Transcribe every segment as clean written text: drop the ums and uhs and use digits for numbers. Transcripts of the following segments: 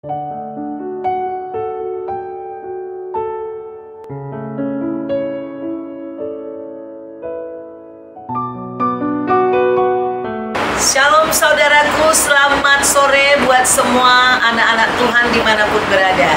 Shalom saudaraku, selamat sore buat semua anak-anak Tuhan dimanapun berada.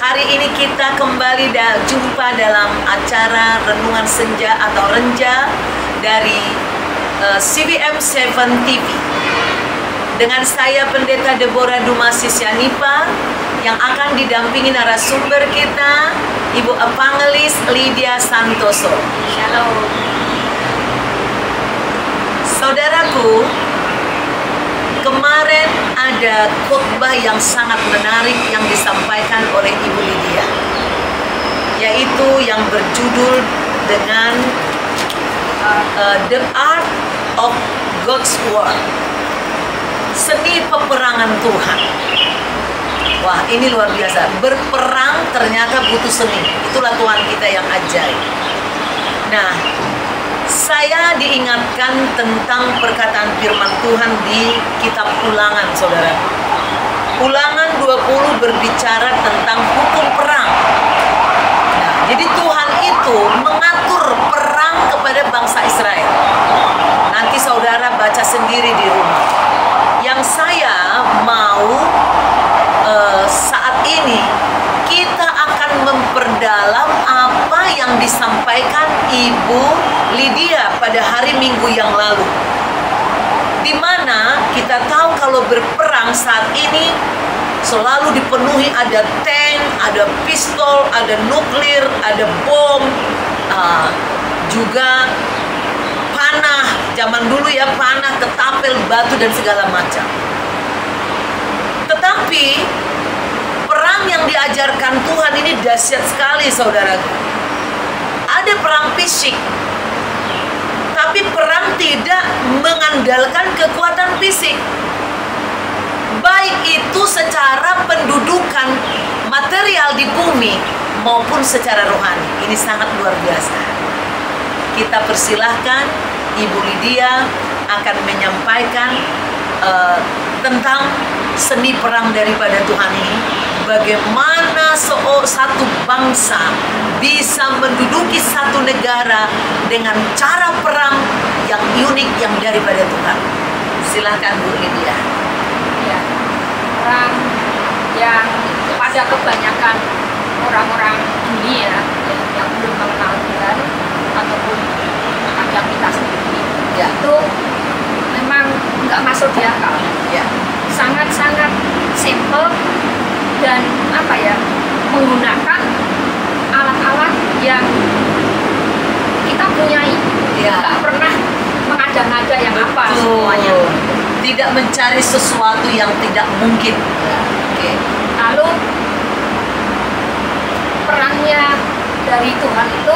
Hari ini kita kembali jumpa dalam acara Renungan Senja atau Renja dari CBM 7 TV. Dengan saya Pendeta Deborah Dumasis Yanipa yang akan didampingi narasumber kita, Ibu Evangelis Lydia Santoso. Shalom. Saudaraku, kemarin ada khotbah yang sangat menarik yang disampaikan oleh Ibu Lydia, yaitu yang berjudul dengan The Art of God's War, seni peperangan Tuhan. Wah, ini luar biasa. Berperang ternyata butuh seni. Itulah Tuhan kita yang ajaib. Nah, saya diingatkan tentang perkataan firman Tuhan di kitab Ulangan, saudara. Ulangan 20 berbicara tentang hukum perang. Nah, jadi Tuhan itu mengatur perang kepada bangsa Israel. Nanti saudara baca sendiri di rumah. Yang saya mau saat ini kita akan memperdalam apa yang disampaikan Ibu Lydia pada hari Minggu yang lalu, di mana kita tahu kalau berperang saat ini selalu dipenuhi ada tank, ada pistol, ada nuklir, ada bom, juga panah. Zaman dulu ya, panah, ketapel, batu dan segala macam. Tetapi perang yang diajarkan Tuhan ini dahsyat sekali, saudaraku. Ada perang fisik, tapi perang tidak mengandalkan kekuatan fisik, baik itu secara pendudukan material di bumi maupun secara rohani. Ini sangat luar biasa. Kita persilahkan Ibu Lydia akan menyampaikan tentang seni perang daripada Tuhan ini, bagaimana satu bangsa bisa menduduki satu negara dengan cara perang yang unik yang daripada Tuhan. Silakan Bu Lydia. Ya, perang yang pada kebanyakan orang-orang dunia yang belum mengenal Tuhan ataupun yang kita sendiri, Ya. itu memang nggak masuk di akal. Ya. Sangat-sangat simple dan menggunakan alat-alat yang kita punyai. Ya. Nggak pernah mengada-ngada yang apa Betul. semuanya. Tidak mencari sesuatu yang tidak mungkin. Ya. Oke. Lalu perangnya dari Tuhan itu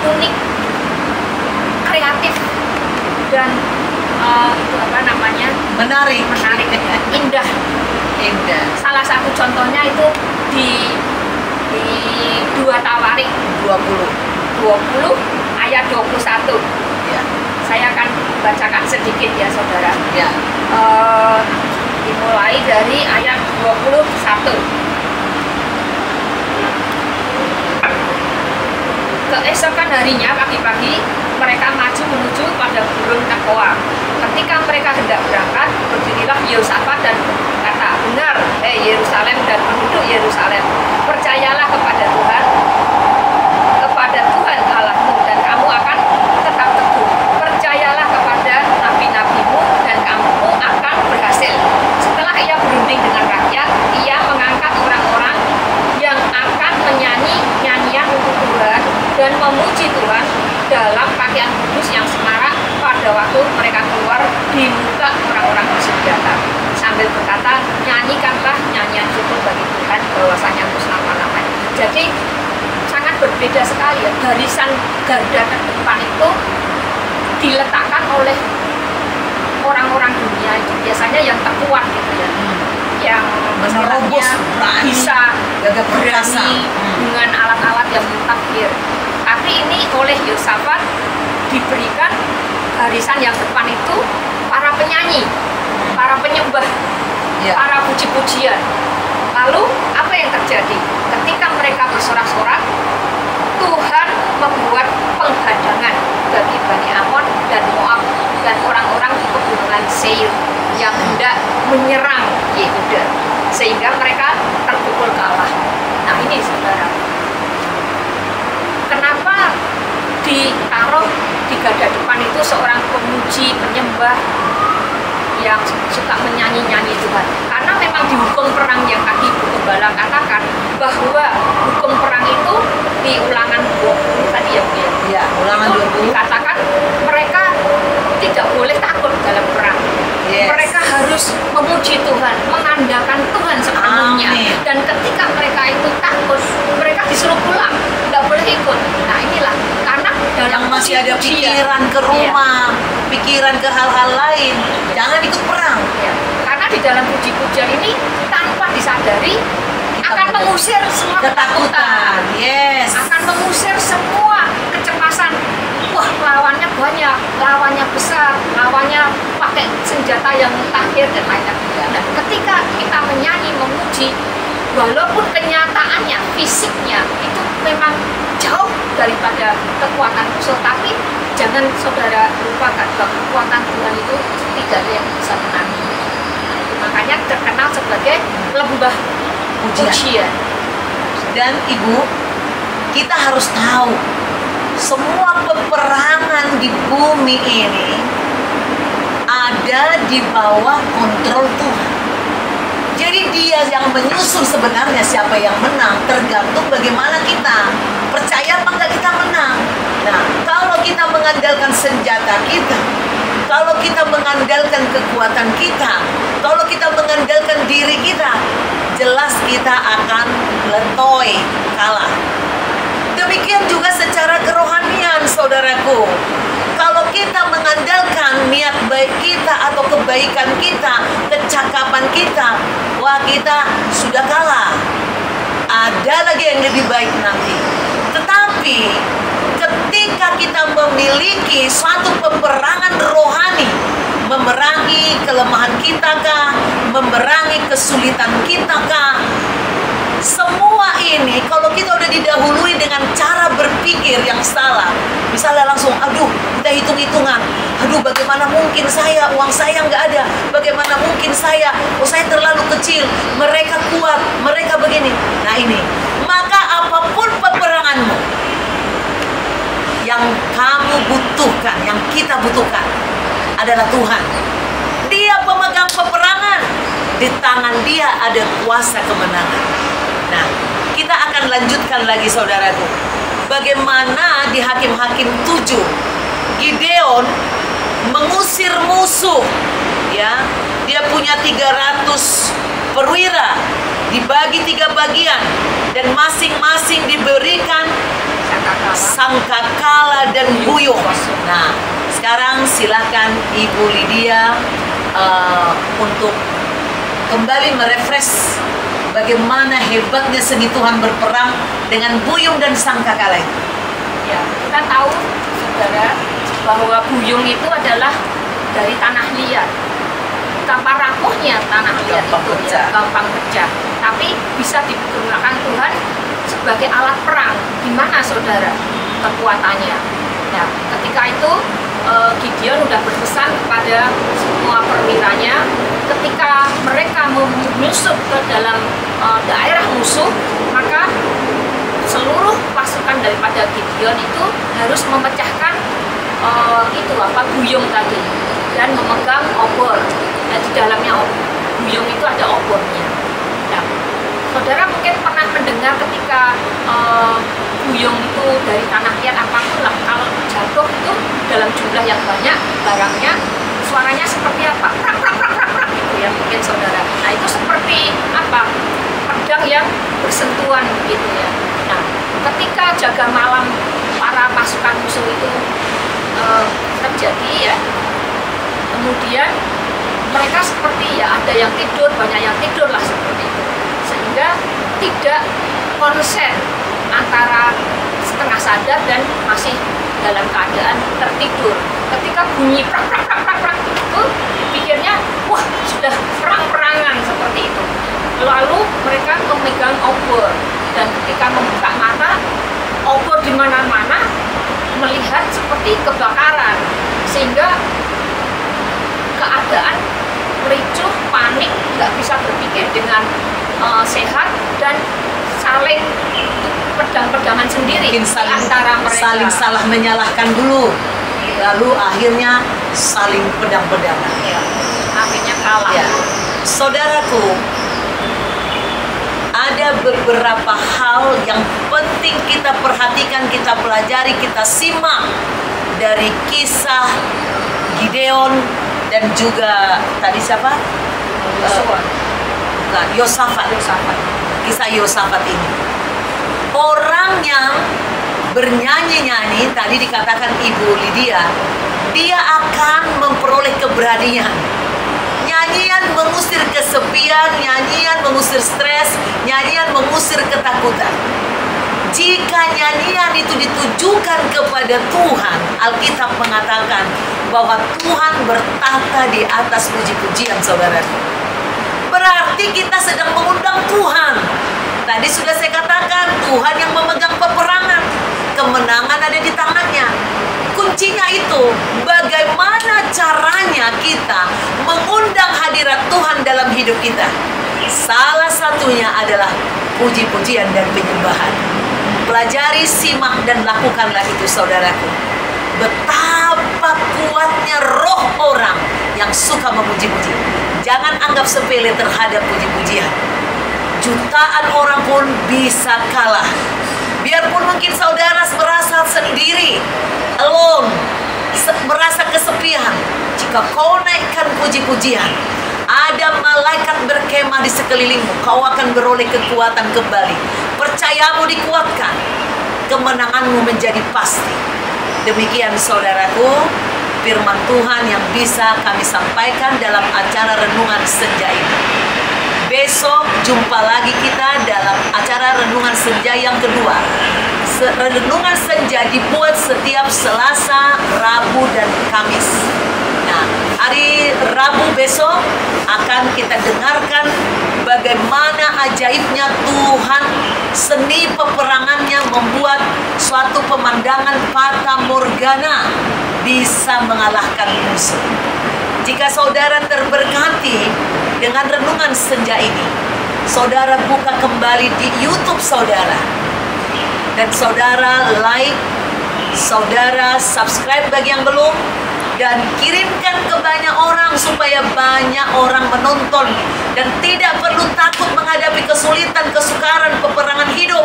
unik, kreatif, dan Menarik. indah. Indah. Salah satu contohnya itu di 2 Tawarik 20 ayat 21. Ya. Saya akan bacakan sedikit ya saudara. Ya. Dimulai dari ayat 21. Keesokan harinya pagi-pagi mereka maju menuju pada gurun Tekoa. Ketika mereka hendak berangkat, berdirilah Yehoshafat dan berkata, "Benar, Yerusalem dan penduduk Yerusalem, percayalah kepada Tuhan Allahmu, dan kamu akan tetap teguh. Percayalah kepada nabi-nabimu, dan kamu akan berhasil." Setelah ia berunding dengan rakyat, ia mengangkat orang-orang yang akan menyanyi nyanyian untuk Tuhan dan memuji Tuhan dalam pakaian kudus yang semarak pada waktu mereka keluar di muka orang-orang bersenjata, sambil berkata, "Nyanyikanlah nyanyian syukur bagi Tuhan, bahwasanya itu selama-lamanya." Jadi sangat berbeda sekali ya, barisan garda terdepan itu diletakkan oleh orang-orang dunia itu biasanya yang terkuat gitu ya, yang Menerobos, berani, bisa gagah perkasa, berani dengan alat-alat yang mutakhir. Tapi ini oleh Yehoshafat diberikan barisan yang depan itu para penyanyi, para penyembah, Ya. para puji-pujian. Lalu apa yang terjadi? Ketika mereka bersorak-sorak, Tuhan membuat penghadangan bagi Bani Amon dan Moab dan orang-orang di pegunungan Seir yang hendak menyerang Yehuda, sehingga mereka terpukul kalah. Nah ini saudara, kenapa ditaruh di garda depan itu seorang pemuji, penyembah yang suka menyanyi-nyanyi Tuhan? Karena memang di hukum perang yang tadi Ibu Gembala katakan bahwa hukum perang itu di Ulangan 20 tadi ya Bu ya? Ya, Ulangan itu 20 dikatakan mereka tidak boleh takut dalam perang. Yes. Mereka harus memuji Tuhan, mengandalkan Tuhan sepenuhnya. Amin. Dan ketika mereka itu takut, mereka disuruh pulang, nggak boleh ikut. Nah inilah karena dalam yang masih ada puji-pujian, pikiran ke rumah, pikiran ke hal-hal lain, jangan ikut perang. ya, karena di dalam puji-pujian ini tanpa disadari akan mengusir semua ketakutan, Yes. akan mengusir semua kecemasan. Wah, lawannya banyak, lawannya besar, lawannya pakai senjata yang mutakhir dan lain-lain. Nah, ketika kita menyanyi, memuji, walaupun kenyataannya, fisiknya itu memang jauh daripada kekuatan musuh, tapi jangan saudara lupakan bahwa kekuatan Tuhan itu tidak ada yang bisa menandingi. Makanya terkenal sebagai lembah pujian. Dan Ibu, kita harus tahu semua peperangan di bumi ini ada di bawah kontrol Tuhan. Jadi Dia yang menyusun sebenarnya siapa yang menang, tergantung bagaimana kita percaya apa enggak kita menang. Nah, kalau kita mengandalkan senjata kita, kalau kita mengandalkan kekuatan kita, kalau kita mengandalkan diri kita, jelas kita akan letoy, kalah. Demikian juga secara kerohanian, saudaraku. Kalau kita mengandalkan niat baik kita atau kebaikan kita, kecakapan kita, wah kita sudah kalah. Ada lagi yang lebih baik nanti. Tetapi ketika kita memiliki suatu peperangan rohani, memerangi kelemahan kita kah, memerangi kesulitan kita kah, semua ini kalau kita udah didahului dengan cara berpikir yang salah, misalnya langsung, aduh kita hitung-hitungan, aduh bagaimana mungkin saya, uang saya nggak ada, bagaimana mungkin saya, oh saya terlalu kecil, mereka kuat, mereka begini. Nah ini, maka apapun peperanganmu, yang kamu butuhkan, yang kita butuhkan adalah Tuhan. Dia pemegang peperangan, di tangan Dia ada kuasa kemenangan. Nah, kita akan lanjutkan lagi saudaraku. Bagaimana di Hakim-Hakim 7 Gideon mengusir musuh, ya. Dia punya 300 perwira, dibagi 3 bagian dan masing-masing diberikan sangkakala dan buyung. Nah, sekarang silakan Ibu Lydia untuk kembali merefresh bagaimana hebatnya seni Tuhan berperang dengan buyung dan sangkakala itu. Ya, kita tahu saudara bahwa buyung itu adalah dari tanah liat. Betapa rapuhnya tanah liat itu, ya, gampang pecah. Tapi bisa digunakan Tuhan sebagai alat perang. Gimana saudara kekuatannya? Nah, ketika itu Gideon sudah berpesan kepada semua perwiranya, ketika mereka menyusup ke dalam daerah musuh, maka seluruh pasukan daripada Gideon itu harus memecahkan buyung tadi dan memegang obor. Dan di dalamnya buyung itu ada obornya. Nah, saudara mungkin pernah mendengar ketika buyung itu dari tanah liat apapun lah, kalau jatuh itu dalam jumlah yang banyak barangnya, suaranya seperti apa? Prak, prak, prak, prak, prak, gitu ya mungkin saudara. Nah itu seperti apa? Pedang yang bersentuhan begitu ya. Nah ketika jaga malam para pasukan musuh itu terjadi ya, kemudian mereka seperti ya ada yang tidur, banyak yang tidur lah seperti itu, sehingga tidak konsen antara setengah sadar dan masih dalam keadaan tertidur. Ketika bunyi prak prak prak prak prak itu, pikirnya wah sudah perang-perangan seperti itu. dan ketika membuka mata, obor di mana-mana melihat seperti kebakaran, sehingga keadaan ricuh, panik, nggak bisa berpikir dengan sehat, dan saling pedang-pedangan sendiri Mungkin antara mereka. saling salah menyalahkan dulu, lalu akhirnya saling pedang-pedangan. Ya, akhirnya kalah. Ya. Saudaraku, ada beberapa hal yang penting kita perhatikan, kita pelajari, kita simak dari kisah Gideon dan juga tadi siapa? Bukan, Yosafat. Kisah Yosafat ini. Orang yang bernyanyi-nyanyi, tadi dikatakan Ibu Lydia, dia akan memperoleh keberanian. Nyanyian mengusir kesepian, nyanyian mengusir stres, nyanyian mengusir ketakutan. Jika nyanyian itu ditujukan kepada Tuhan, Alkitab mengatakan bahwa Tuhan bertata di atas puji-pujian, saudara. Berarti kita sedang mengundang Tuhan. Tadi sudah saya katakan, Tuhan yang memegang peperangan. Kemenangan ada di tangannya. Kuncinya itu, bagaimana caranya kita mengundang hadirat Tuhan dalam hidup kita. Salah satunya adalah puji-pujian dan penyembahan. Pelajari, simak, dan lakukanlah itu, saudaraku. Betapa kuatnya roh orang yang suka memuji-puji. Jangan anggap sepele terhadap puji-pujian. Jutaan orang pun bisa kalah. Biarpun mungkin saudara merasa sendiri, alone, merasa kesepian, jika kau naikkan puji-pujian, ada malaikat berkemah di sekelilingmu. Kau akan beroleh kekuatan kembali. Percayamu dikuatkan, kemenanganmu menjadi pasti. Demikian saudaraku, firman Tuhan yang bisa kami sampaikan dalam acara Renungan Senja ini. Besok jumpa lagi kita dalam acara Renungan Senja yang kedua. Renungan Senja dibuat setiap Selasa, Rabu, dan Kamis. Nah, hari Rabu besok akan kita dengarkan bagaimana ajaibnya Tuhan, seni peperangannya membuat suatu pemandangan fata morgana bisa mengalahkan musuh. Jika saudara terberkati dengan Renungan Senja ini, saudara buka kembali di YouTube saudara, dan saudara like, saudara subscribe bagi yang belum, dan kirimkan ke banyak orang supaya banyak orang menonton dan tidak perlu takut menghadapi kesulitan, kesukaran, peperangan hidup.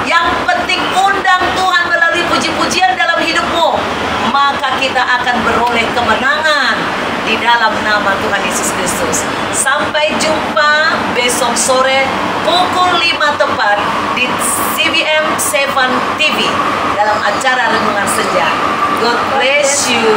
Yang penting undang Tuhan melalui puji-pujian dalam hidupmu, maka kita akan beroleh kemenangan di dalam nama Tuhan Yesus Kristus. Sampai jumpa besok sore pukul 5 tepat di CBM 7 TV dalam acara Renungan Senja. God bless you.